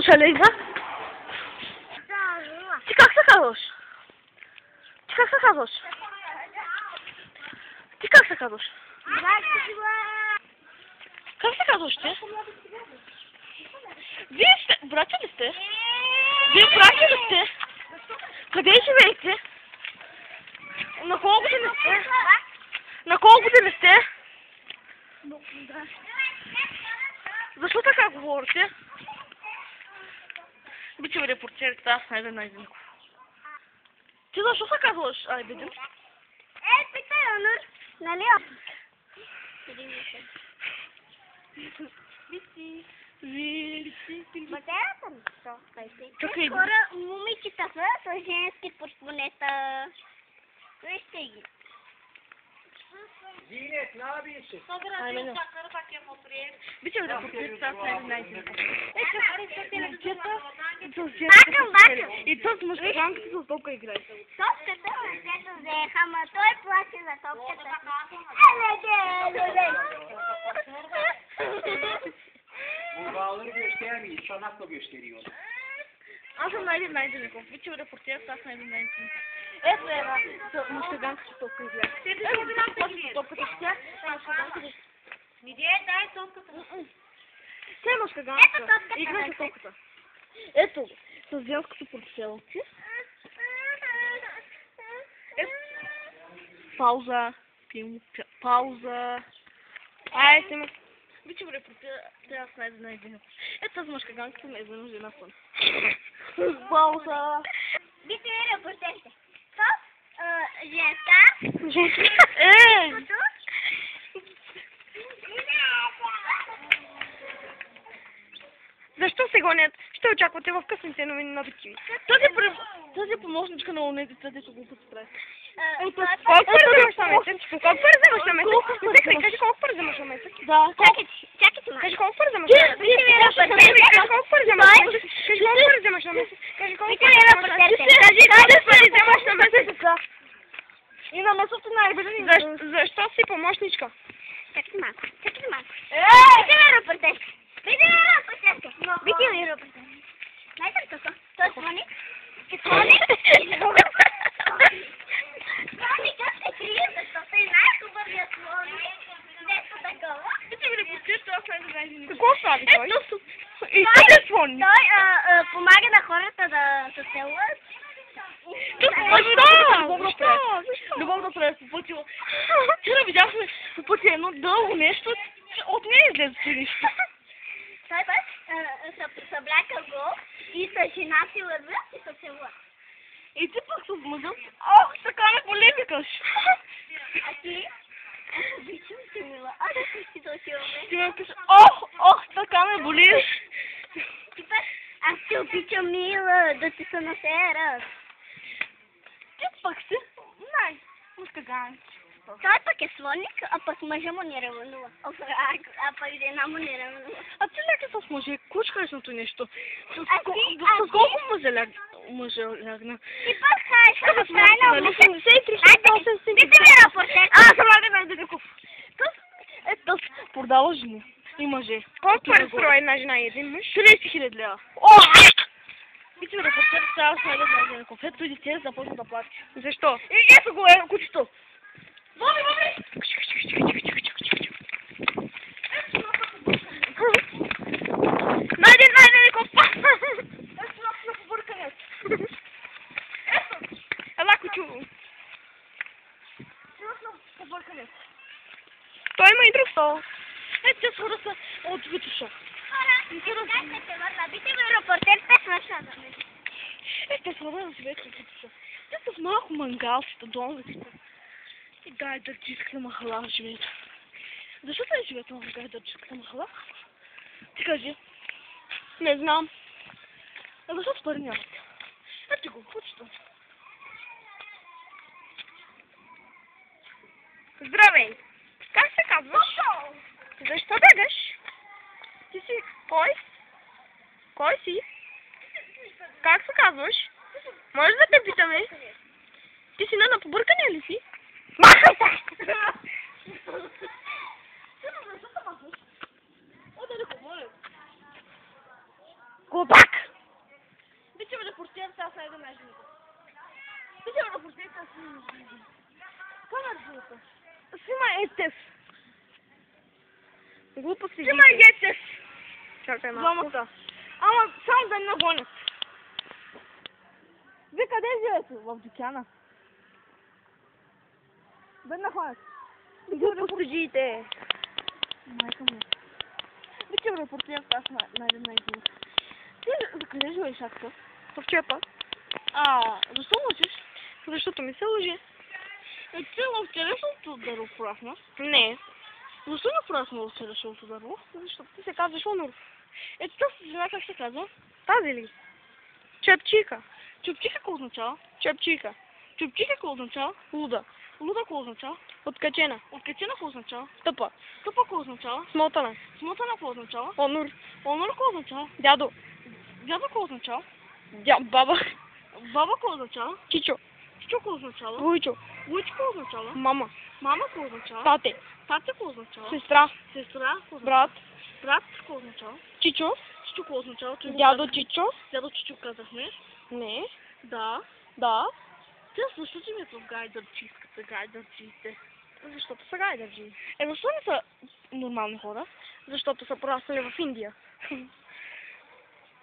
казваш, Алейна? Ти как се казваш? Ти как се казваш? Ти как се казваш? Как се казваш ти? Вие сте... Братя ли сте? Вие братя ли сте? Къде живеете? На колко години сте? На колко години сте? Защо така говорите? Бичеви репортерите, аз Айбен Найденков. Ти защо се казваш Айбен? Питай, Онур. Нали? Вици. Материята ми що? Чакай. Хора, момичета са с женски портмонета. Вижте ги. Зинет, ne yapıyorsun? Aynen. Бичеви репортерите, аз Айбен Найденков. Бакам. И то с мъжкаганката с топка играе. Топката се взеха, ама той плаче за топката. Bu bağları göstermiyor, çanakla gösteriyor. Аз съм Айбен Найденков. Бичеви репортерите, аз Айбен Найденков. Ето е една мъжкаганка с топка играе. Ето топката с тя, мъжкаганката. Дай топката. Тя е мъжкаганка. Играе с топката. Ето, с женското портфелче. Пауза. Пауза. Ай, сме. Бичеви репортерите, аз Найденков. Ето тази мъжкаганката ме е занужена сън. Пауза. Бичеви репортерите. Женска. Защо се гонят? Ще очаквате в късните новини на BTV. Тази помощничка на онезите, дето го подправя. Колко пари вземаш на месец? Колко пари вземаш на месец? Кажи колко пари вземаш на месец? Да. Чакайте, ма. Кажи колко пари вземаш на месец? Кажи колко пари вземаш на месец? Кажи колко пари вземаш на месец? Кажи колко пари вземаш на месец? И на месец на Айбен. Защо си помощничка? Чакайте малко. Бичеви репортерите. Знаете ли какво? Той е слоник. Слоникът се крие, защото е най-хубавият слоник. Дето такова. Бичеви репортерите, аз Найденков. Какво прави той? И Той той е слоник. помага на хората да се целуват. Любовната през по пътя. Вчера видяхме по пътя едно дълго нещо. От нея излезе нищо. Той пък се обляка гол и с жена си вървят и се целуват. И ти пък с мъжа. Ох, така ме боли, викаш. А ти? Обичам те, мила. Аз си да отиваме. Ти ме викаш, ох, така ме боли. Ти пък, аз те обичам, мила, да ти се насера. Ти пък си, мъжкаганки. Той пък е слоник, а пък мъжа му не ревнува. А пък жена му не ревнува. А ти ляга с мъже, кучкашното нещо. С колко мъжа лягна? И пък ще го прави на мъжа. 73, 68, Бичеви репортер. съм Найденков. Ето, продава жени и мъже. Колко пари струва една жена и един мъж? 30 000 лева. Бичеви репортер, сега с Найденков. Ето и дете започна да плаче. Защо? Ето го е кучето. Боби! Найденков! Ето на побърканец. Ето! Ела кучу. На побърканец. Той има и друг стол. Ето те хора са от Витуша. Бичеви репортерите свършат. Те хора да живеят от Витуша. Те са в малко мангалците, домовете. И гайдърчиската махала живеят. Защо те живеят в гайдърчиската махала? Ти кажи. Не знам. Защото пари нямат. Ето го, кучето. Здравей! Как се казваш? Защо бегаш? Ти си кой? Кой си? Как се казваш? Може да те питаме? Ти си на побъркане ли си? Махай се! Go back! аз найда най-жените. Видеорепортерите аз найда. Камерата. Снимай естес. Глупости. Снимай естес. Чакай малко. Двамата. Ама само да не нагонят. Вие къде живете? В дюкяна. Да не нагонят. Глупостите. Майка му. Видеорепортерите аз найда най-жените. Ти за къде живееш, Акса? В чепа. Защо мълчиш? Защото ми се лъжи. Ти в черешното дърво прасна. Не. Защо не прасна в черешното дърво? Защото ти се казваш Онор. Ето тази жена как се казва? Тази ли? Чепчика. Чупчика какво означава? Чепчика. Чупчика какво означава? Луда. Луда какво означава? Откачена. Откачена какво означава? Тъпа. Тъпа какво означава? Смотана. Смотана какво означава? Онор. Онор какво означава? Дядо. Дядо какво означава? Баба. Баба какво означава? Чичо. Чичо какво означава? Вуйчо. Вуйчо какво означава? Мама. Мама какво означава? Тате. Тате какво означава? Сестра. Сестра какво означава? Брат. Брат какво означава? Чичо. Чичо какво означава? Дядо Чичо. Дядо Чичо казахме. Не. Да. Да. Те защо ти ми в гайдърчиската, гайдърчите? Защото са гайдърджи. Защо не са нормални хора? Защото са пораснали в Индия.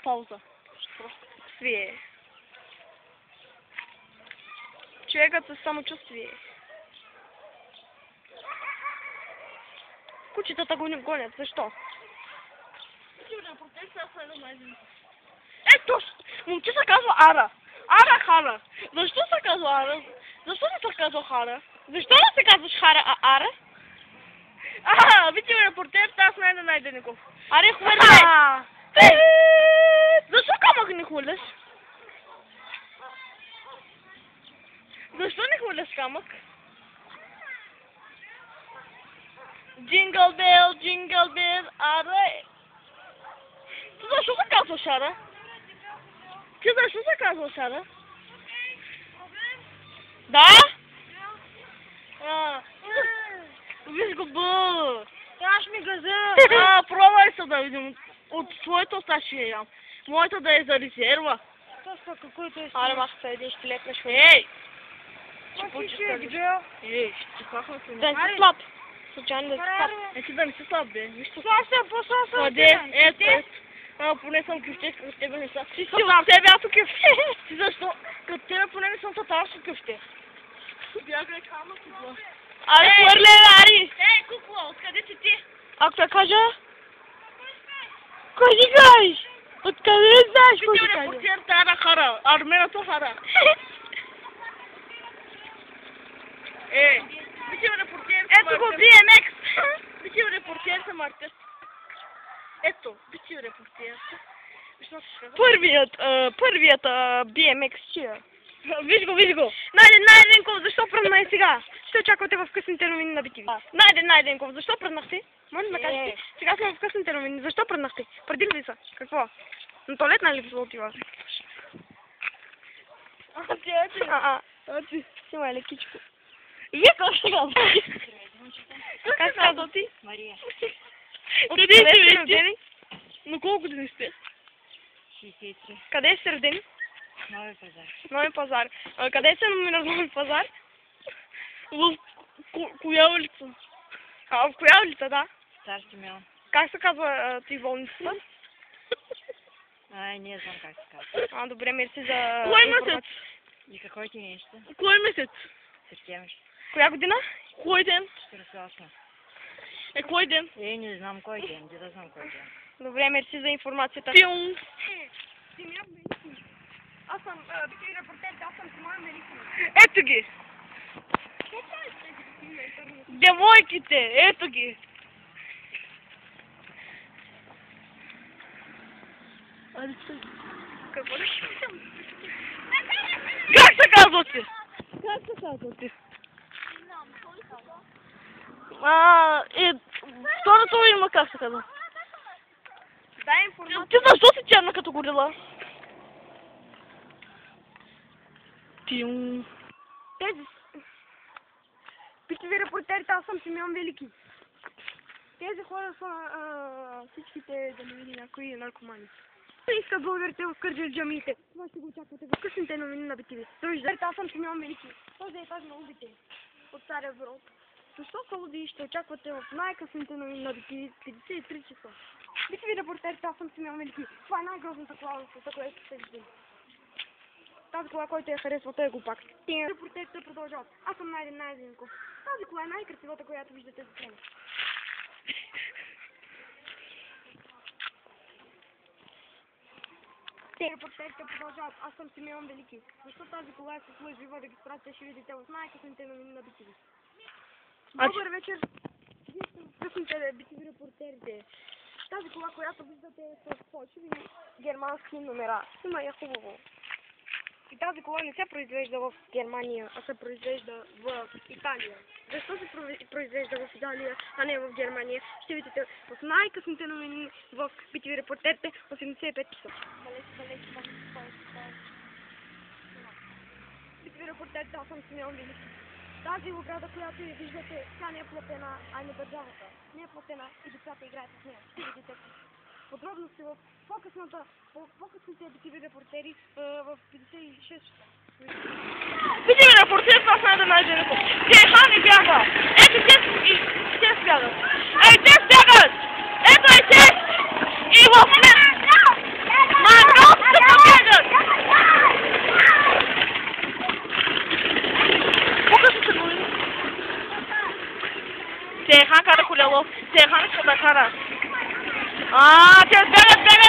Пауза. Свие. Човекът със самочувствие. Кучетата го не гонят. Защо? Ето! Момче се казва Ара. Ара Хара. Защо се казва Ара? Защо не се казва Хара? Защо не се казваш Хара, а Ара? Видеорепортер, аз найда Ников. Аре, хвърля! Защо камък не хвърляш? Защо не хвърляш камък? Джингъл бел, Ара. Ти защо се казваш Ара? Ти защо се казваш Ара? Да? Виж го, бъ! Аз ми газа! Пробвай се да видим. От твоето оста ще я ям. Моята да е за резерва. Това какой-то е. Аре, мах се един щилет на швей. Ей! Ей, Ще пахна се. да не си слаб. Случайно да си слаб. Ти да не си слаб, бе. Виж тук. Сласа. Къде? Ето. Поне съм кюфте, като тебе не са. Ти си от тебе, аз кюфте. Ти защо? Като тебе поне не съм татарско кюфте. Бягай камък и това. Аре, хвърля, Ари! Ей, кукла, откъде си ти? Ако я кажа? Кой си кажеш? Откъде знаеш кой си кажа? Видеорепортер Тара Хара. Арменото Хара. Видеорепортер Ето го BMX! Видеорепортер съм артист. Ето, видеорепортер. Първият BMX чия. Виж го. Найденков, защо пръдна сега? Ще очаквате в късните новини на BTV. Найденков, защо пръднахте? Може да кажете. Сега сме в късните новини. Защо пръднахте? Преди ли са? Какво? На туалетна ли отива? Ти. Снимай лекичко. Вие как ще казвате? Как се казва ти? Мария. Къде сте родени? На колко години сте? 63. Къде сте родени? Нови пазар. Нови пазар. Къде се номинира Нови пазар? В коя улица? В коя улица, да? Стар Симеон. Как се казва ти болницата? Не знам как се казва. Добре, мерси за... Кой месец? И какво ти нещо? Кой месец? Септември. Коя година? Кой ден? 48. Кой ден? Не знам кой ден. Да знам кой ден. Добре, мерси за информацията. Пион. Аз съм репортер, аз съм Симеон Великов. Ето ги. Девойките, ето ги. Какво ли? Как се казвате? Второто има как се казва? Дай информация. Ти защо си черна като горила? Тиум. BTV репортерите, аз съм Симеон Велики. Тези хора са всичките, да не види някои наркомани. Иска българите в Кърджали джамиите. Това ще го очаквате в късните новини на BTV. Виждате, аз съм Симеон Велики. Този етаж на Лудите от Стария Брод. Защо са луди ще очаквате в най-късните новини на BTV 53 часа? BTV репортерите, аз съм Симеон Велики. Това е най-грозната кола в света, която сте виждали. Тази кола, който я харесва, той го пак. Репортерите продължават. Аз съм Найденков. Тази кола е най-красивата, която виждате за себе. Репортерите продължават. Аз съм Симеон Велики. Защо тази кола е с лъжлива регистрация, ще видите в най-късните новини на BTV. Добър вечер. Вие сте в късните BTV репортерите. Тази кола, която виждате е с фалшиви германски номера. Има я хубаво. И тази кола не се произвежда в Германия, а се произвежда в Италия. Защо се произвежда в Италия, а не в Германия? Ще видите в най-късните новини в BTV репортерите 85 часа. BTV репортерите, аз съм Симеон Велики. Тази ограда, която я виждате, тя не е платена, а не държавата. Не е платена и децата играят с нея. Ще видите подробности в по-късните BTV репортери в 56 часа. BTV репортери, това са Найденков. Те хани бяга. Ето те спягат. Ей, те спягат! Ето е те! И в Мангал се побягат! По-късно се голи. Те хан кара колело. Те хан ще да кара. Те бягат!